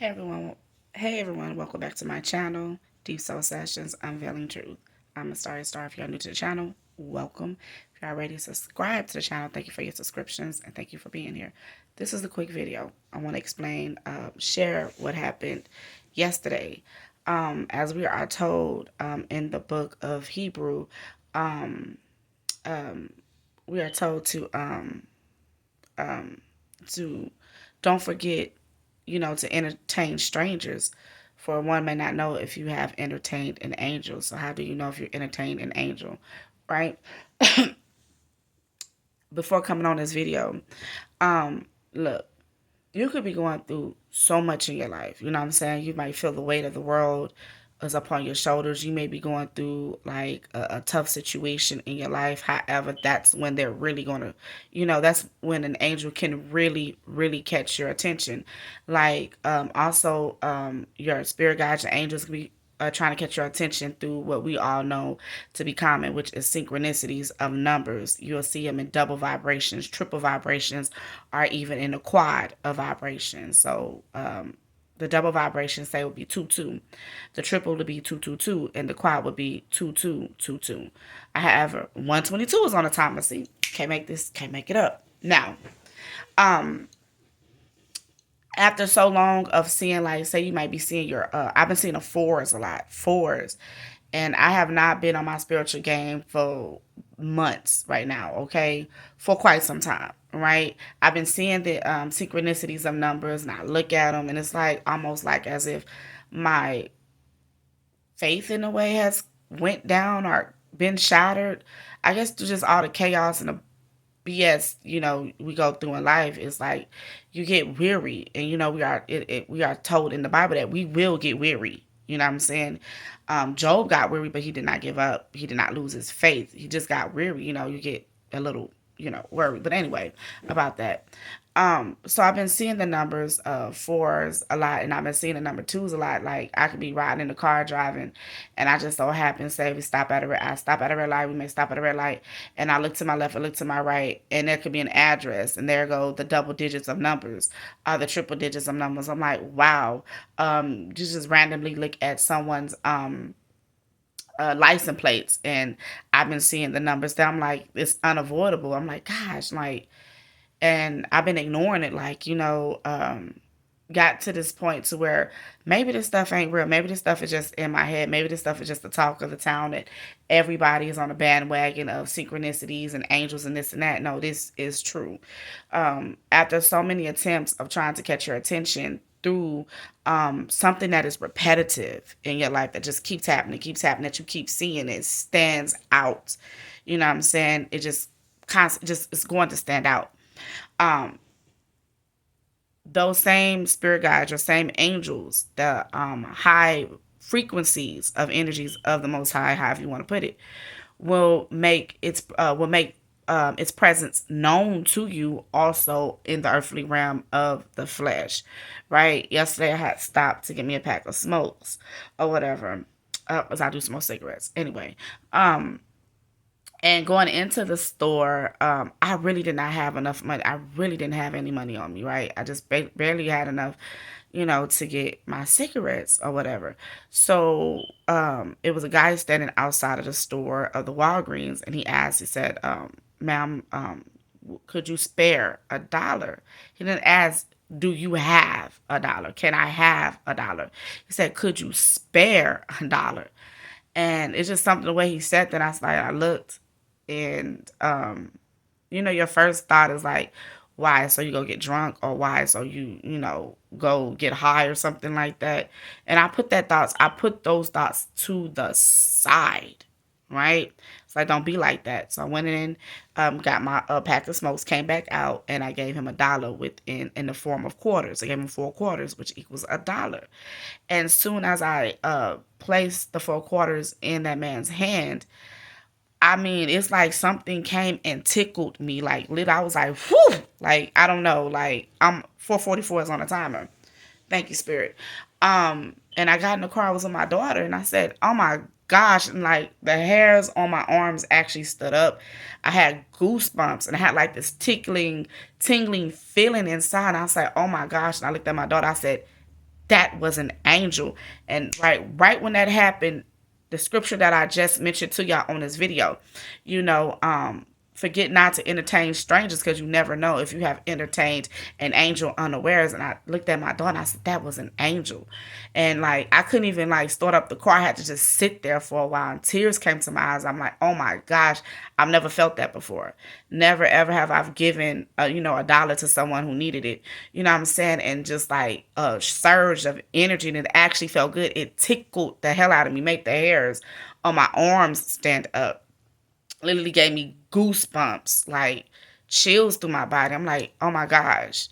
Hey everyone, welcome back to my channel, Deep Soul Sessions, Unveiling Truth. I'm a star. If you're new to the channel, welcome. If you're already subscribed to the channel, thank you for your subscriptions and thank you for being here. This is a quick video. I want to explain, share what happened yesterday. As we are told in the book of Hebrew, um, we are told to don't forget, to entertain strangers. For one may not know if you have entertained an angel. So how do you know if you entertained an angel, right? Before coming on this video, look, you could be going through so much in your life. You know what I'm saying? You might feel the weight of the world is upon your shoulders. You may be going through like a tough situation in your life. However, that's when they're really going to, that's when an angel can really, really catch your attention. Like, also, your spirit guides, your angels can be trying to catch your attention through what we all know to be common, which is synchronicities of numbers. You'll see them in double vibrations, triple vibrations, or even in a quad of vibrations. So the double vibrations say would be 2 2, the triple would be 2 2 2, and the quad would be 2 2 2 2. However, 122 is on the timer. See, can't make it up. Now, um, after so long of seeing, like, say you might be seeing I've been seeing the fours a lot, fours, and I have not been on my spiritual game for months right now, okay, for quite some time, right? I've been seeing the synchronicities of numbers, and I look at them, and it's like almost like as if my faith in a way has went down or been shattered. I guess through just all the chaos and the BS, we go through in life. Is like you get weary, and we are told in the Bible that we will get weary. You know what I'm saying? Job got weary, but he did not give up. He did not lose his faith. He just got weary. You get a little, worried. But anyway, about that. So I've been seeing the numbers fours a lot, and I've been seeing the number twos a lot. Like I could be riding in the car driving, and I just so happen say I stop at a red light. We may stop at a red light, and I look to my left, I look to my right, and there could be an address, and there go the double digits of numbers, the triple digits of numbers. I'm like, wow. Just randomly look at someone's license plates, and I've been seeing the numbers. That I'm like, it's unavoidable. I'm like, gosh, like, and I've been ignoring it, like, got to this point to where maybe this stuff ain't real. Maybe this stuff is just in my head. Maybe this stuff is just the talk of the town, that everybody is on a bandwagon of synchronicities and angels and this and that. No, this is true. After so many attempts of trying to catch your attention through something that is repetitive in your life, that just keeps happening, that you keep seeing, it stands out. You know what I'm saying? It just just it's going to stand out. um those same spirit guides or same angels, the high frequencies of energies of the most high, however you want to put it, will make its presence known to you also in the earthly realm of the flesh. Right, yesterday I had stopped to get me a pack of smokes or whatever, as I do smoke cigarettes anyway. And going into the store, I really did not have enough money. I really didn't have any money on me, right? I just barely had enough, to get my cigarettes or whatever. So it was a guy standing outside of the store of the Walgreens, and he said, ma'am, could you spare $1? He didn't ask, do you have $1? Can I have $1? He said, could you spare $1? And it's just something, the way he said that, I looked, and your first thought is like, why? So you go get drunk, or why? So you go get high or something like that. And I put those thoughts to the side, right? So I don't be like that. So I went in, got my pack of smokes, came back out, and I gave him $1 in the form of quarters. I gave him 4 quarters, which equals $1. And soon as I placed the 4 quarters in that man's hand, I mean, it's like something came and tickled me. Like, I was like, whew! Like, I don't know. Like, 4:44 is on the timer. Thank you, Spirit. And I got in the car. I was with my daughter, and I said, oh my gosh. And like, the hairs on my arms actually stood up. I had goosebumps, and I had like this tingling feeling inside. And I was like, oh my gosh. And I looked at my daughter. I said, that was an angel. And right when that happened, the scripture that I just mentioned to y'all on this video, you know, forget not to entertain strangers because you never know if you have entertained an angel unawares. And I looked at my daughter and I said, that was an angel. And like, I couldn't even like start up the car. I had to just sit there for a while and tears came to my eyes. I'm like, oh my gosh, I've never felt that before. Never ever have I given, $1 to someone who needed it. You know what I'm saying? And just like a surge of energy, and it actually felt good. It tickled the hell out of me, made the hairs on my arms stand up. Literally gave me goosebumps, like chills through my body. I'm like, oh my gosh,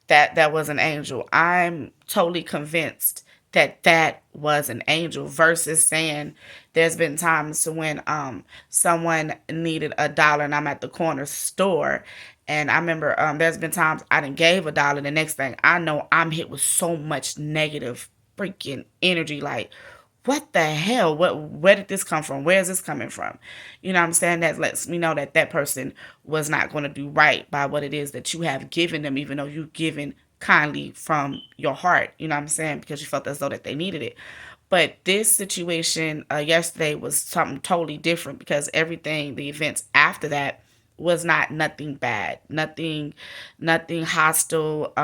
that was an angel. I'm totally convinced that that was an angel versus saying there's been times when someone needed $1 and I'm at the corner store, and I remember there's been times I didn't gave $1. The next thing I know, I'm hit with so much negative freaking energy, like what the hell, where did this come from, where is this coming from? You know what I'm saying? That lets me know that that person was not going to do right by what it is that you have given them, even though you've given kindly from your heart. You know what I'm saying? Because you felt as though that they needed it. But this situation yesterday was something totally different, because everything, the events after that, was not nothing bad, nothing hostile.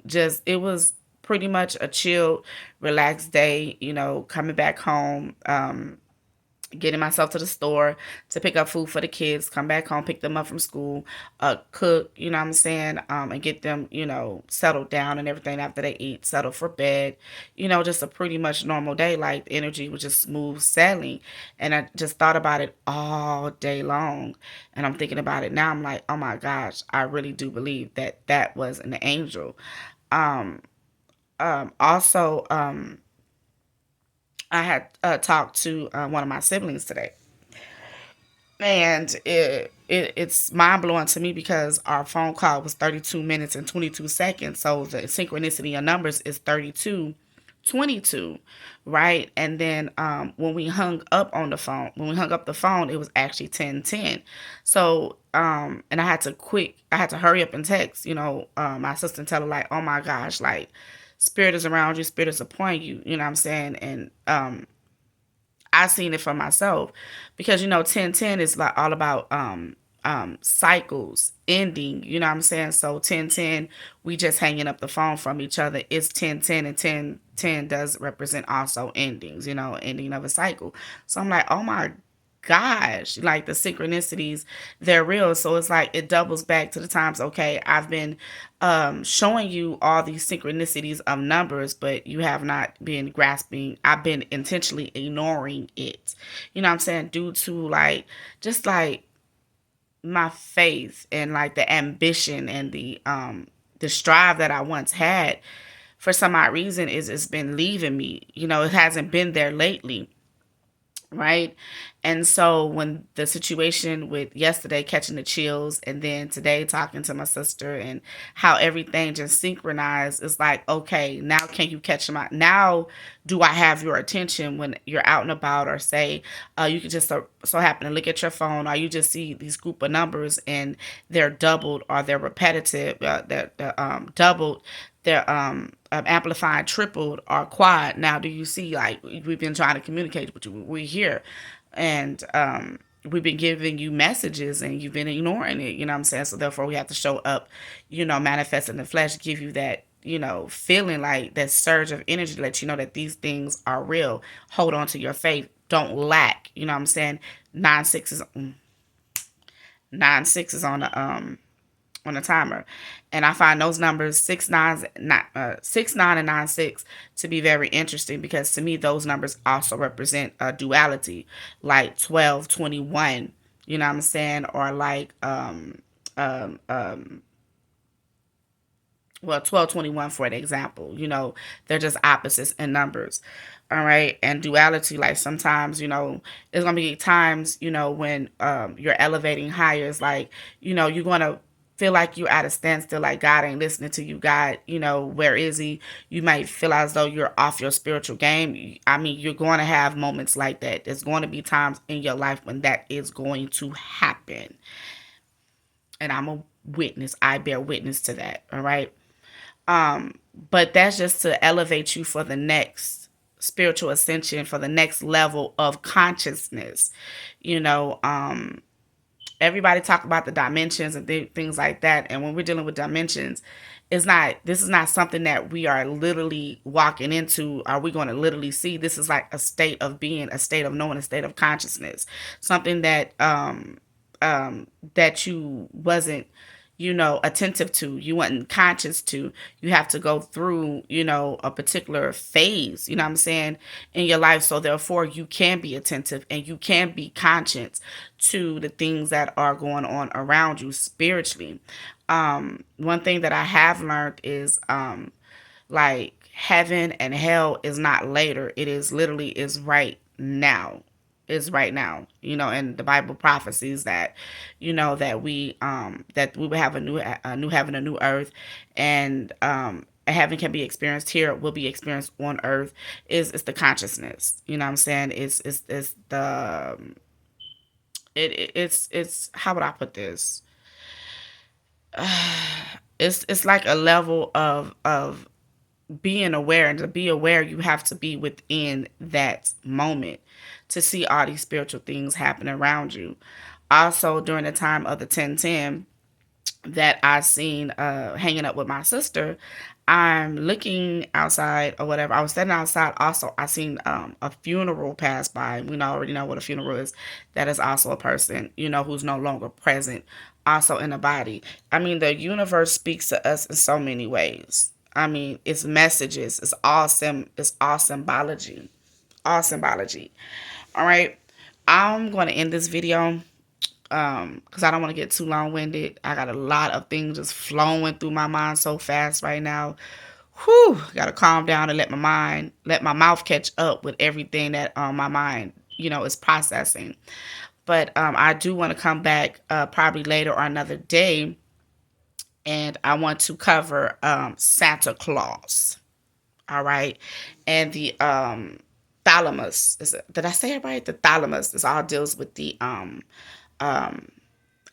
Just it was pretty much a chill, relaxed day. Coming back home, getting myself to the store to pick up food for the kids, come back home, pick them up from school, cook, you know what I'm saying, and get them, settled down and everything after they eat, settle for bed, just a pretty much normal day. Like, the energy was just smooth sailing. And I just thought about it all day long. And I'm thinking about it now. I'm like, oh my gosh, I really do believe that that was an angel. Um, also, I had talked to one of my siblings today, and it's mind blowing to me because our phone call was 32 minutes and 22 seconds. So the synchronicity of numbers is 32, 22, right? And then when we hung up the phone, it was actually 10:10. So and I had to hurry up and text, my sister, and tell her, like, oh my gosh, like, spirit is around you, spirit is upon you, you know what I'm saying? And I seen it for myself, because 1010 is like all about cycles ending, you know what I'm saying? So 1010, we just hanging up the phone from each other. It's 1010, and 1010 does represent also endings, ending of a cycle. So I'm like, oh my gosh, like, the synchronicities, they're real. So it's like it doubles back to the times, okay, I've been showing you all these synchronicities of numbers, but you have not been grasping. I've been intentionally ignoring it, you know what I'm saying, due to, like, just like my faith and like the ambition and the strive that I once had. For some odd reason, is it's been leaving me. It hasn't been there lately, right? And so when the situation with yesterday catching the chills, and then today talking to my sister, and how everything just synchronized, it's like, okay, now can you catch my, now do I have your attention when you're out and about, or say you could just so happen to look at your phone, or you just see these group of numbers and they're doubled, or they're repetitive, they're doubled, they're amplifying, tripled, or quad. Now, do you see, like, we've been trying to communicate with you, we're here, and we've been giving you messages and you've been ignoring it, you know what I'm saying? So therefore we have to show up, manifest in the flesh, give you that, feeling, like that surge of energy to let you know that these things are real. Hold on to your faith, don't lack, you know what I'm saying? 9-6 is 9-6 is on a timer. And I find those numbers 6, 9, and 9-6 to be very interesting, because to me those numbers also represent a duality, like 12-21, you know what I'm saying, or like um um well, 12-21, for an example. They're just opposites in numbers. All right. And duality, like, sometimes, there's gonna be times, when you're elevating higher. It's like, you're gonna feel like you're at a standstill, like God ain't listening to you. God, where is he? You might feel as though you're off your spiritual game. I mean, you're going to have moments like that. There's going to be times in your life when that is going to happen. And I bear witness to that. All right. But that's just to elevate you for the next spiritual ascension, for the next level of consciousness. You know, everybody talk about the dimensions and things like that, and when we're dealing with dimensions, it's not, this is not something that we are literally walking into. Are we going to literally see? This is like a state of being, a state of knowing, a state of consciousness, something that that you wasn't, you know, attentive to, you wasn't conscious to. You have to go through, you know, a particular phase, you know what I'm saying, in your life. So therefore you can be attentive and you can be conscious to the things that are going on around you spiritually. One thing that I have learned is like heaven and hell is not later. It is literally is right now. Is right now, you know, and the Bible prophecies that, you know, that we will have a new heaven, a new earth, and heaven can be experienced here, will be experienced on earth. Is the consciousness, you know what I'm saying? It's the it's how would I put this? It's like a level of being aware, and to be aware you have to be within that moment to see all these spiritual things happen around you. Also during the time of the 1010 that I seen hanging up with my sister, I'm looking outside or whatever. I was standing outside. Also, I seen a funeral pass by. We already know what a funeral is. That is also a person, you know, who's no longer present, also in the body. I mean, the universe speaks to us in so many ways. I mean, it's messages. It's awesome. It's all symbology. All symbology. All right. I'm going to end this video because I don't want to get too long-winded. I got a lot of things just flowing through my mind so fast right now. Whew, gotta calm down and let my mouth catch up with everything that my mind, you know, is processing. But I do want to come back probably later or another day, and I want to cover Santa Claus. All right, and the thalamus. Did I say it right? The thalamus. This all deals with the um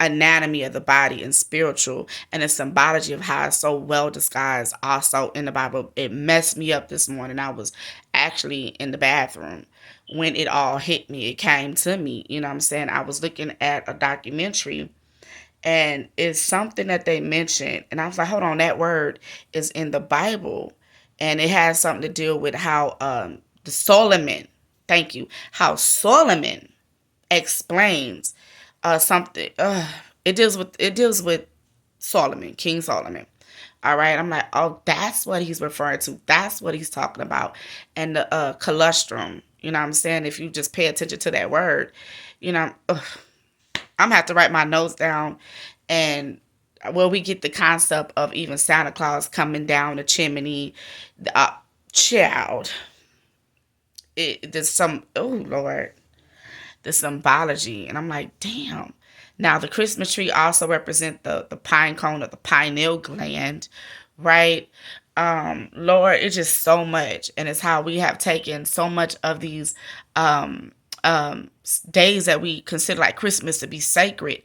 anatomy of the body and spiritual, and the symbology of how it's so well disguised also in the Bible. It messed me up this morning. I was actually in the bathroom when it all hit me. It came to me, you know what I'm saying? I was looking at a documentary, and it's something that they mentioned, and I was like, hold on, that word is in the Bible, and it has something to deal with how the Solomon, thank you, how Solomon explains something. It deals with Solomon, King Solomon. All right, I'm like, oh, that's what he's referring to. That's what he's talking about, and the colostrum. You know what I'm saying? If you just pay attention to that word, you know, I'm gonna have to write my notes down, and where we get the concept of even Santa Claus coming down the chimney, uh, child. There's some. Oh Lord, the symbology, and I'm like, damn. Now the Christmas tree also represent the pine cone or the pineal gland, right? Lord, it's just so much, and it's how we have taken so much of these um days that we consider like Christmas to be sacred,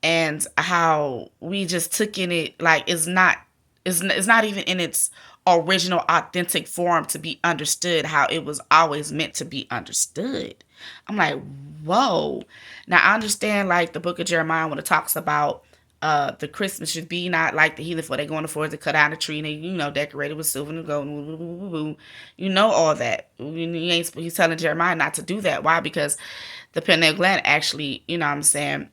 and how we just took in it like it's not even in its original authentic form to be understood how it was always meant to be understood. I'm like, whoa. Now I understand like the book of Jeremiah when it talks about the Christmas should be not like the heathen, for they going to forest to cut down a tree and they, you know, decorate it with silver and gold. You know all that. He's telling Jeremiah not to do that. Why? Because the pineal gland actually, you know what I'm saying,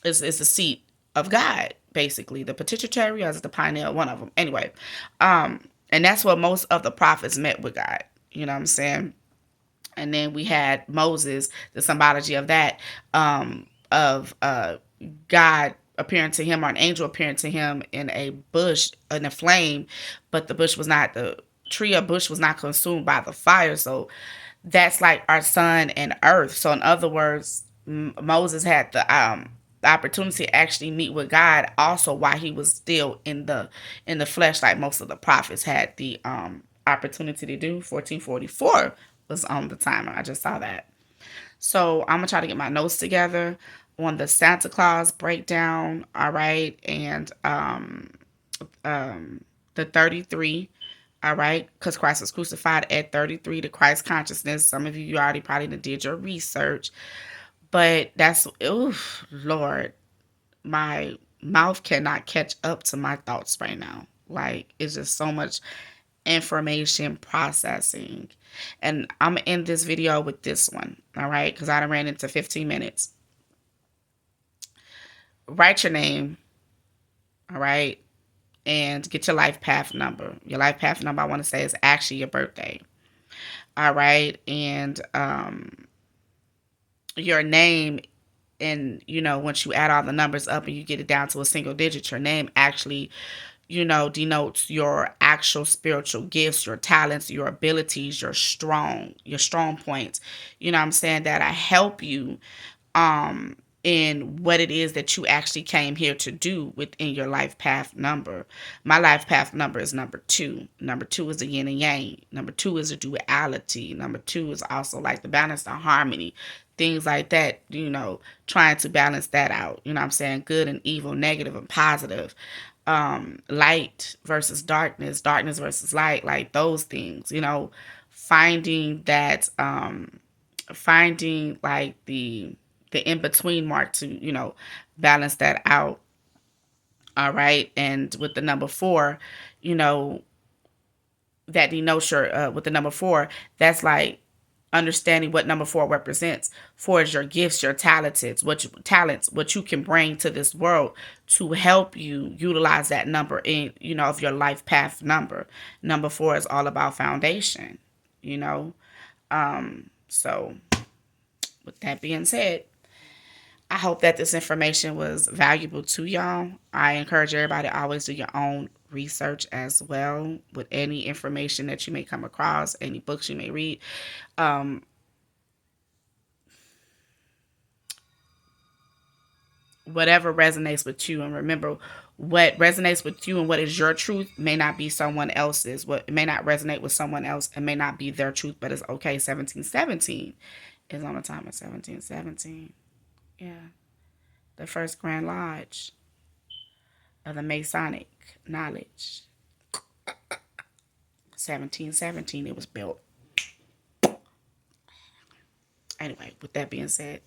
is the seat of God, basically. The pituitary or is it the pineal? One of them. Anyway, and that's what most of the prophets met with God. You know what I'm saying? And then we had Moses, the symbology of that, of God appearing to him, or an angel appearing to him in a bush, in a flame, but the bush was not, the tree or bush was not consumed by the fire. So that's like our sun and earth. So in other words, Moses had the opportunity to actually meet with God also while he was still in the flesh, like most of the prophets had the opportunity to do. 1444 was on the timer. I just saw that. So I'm gonna try to get my notes together on the Santa Claus breakdown. All right, and the 33. All right, because Christ was crucified at 33, the Christ consciousness. Some of you already probably did your research, but that's, oof, Lord, my mouth cannot catch up to my thoughts right now. Like, it's just so much information processing. And I'm gonna end this video with this one, all right? Because I done ran into 15 minutes. Write your name, all right? And get your life path number. Your life path number, I want to say, is actually your birthday. All right. And your name, and once you add all the numbers up and you get it down to a single digit, your name actually denotes your actual spiritual gifts, your talents, your abilities, your strong points. You know what I'm saying? That I help you um in what it is that you actually came here to do within your life path number. My life path number is number 2. Number 2 is the yin and yang. Number 2 is a duality. Number 2 is also like the balance, the harmony, things like that, trying to balance that out. You know what I'm saying? Good and evil, negative and positive, light versus darkness, darkness versus light, like those things, finding that, finding like the in between mark to, balance that out. All right. And with the number 4, you know, that denotes your, with the number 4, that's like understanding what number 4 represents. 4 is your gifts, your talents, what you can bring to this world to help you utilize that number in, of your life path number. Number 4 is all about foundation, you know. So with that being said, I hope that this information was valuable to y'all. I encourage everybody to always do your own research as well with any information that you may come across, any books you may read. Whatever resonates with you, and remember, what resonates with you and what is your truth may not be someone else's. What may not resonate with someone else and may not be their truth, but it's okay. 1717 is on the time of 1717. Yeah. The first Grand Lodge of the Masonic knowledge. 1717 it was built. Anyway, with that being said,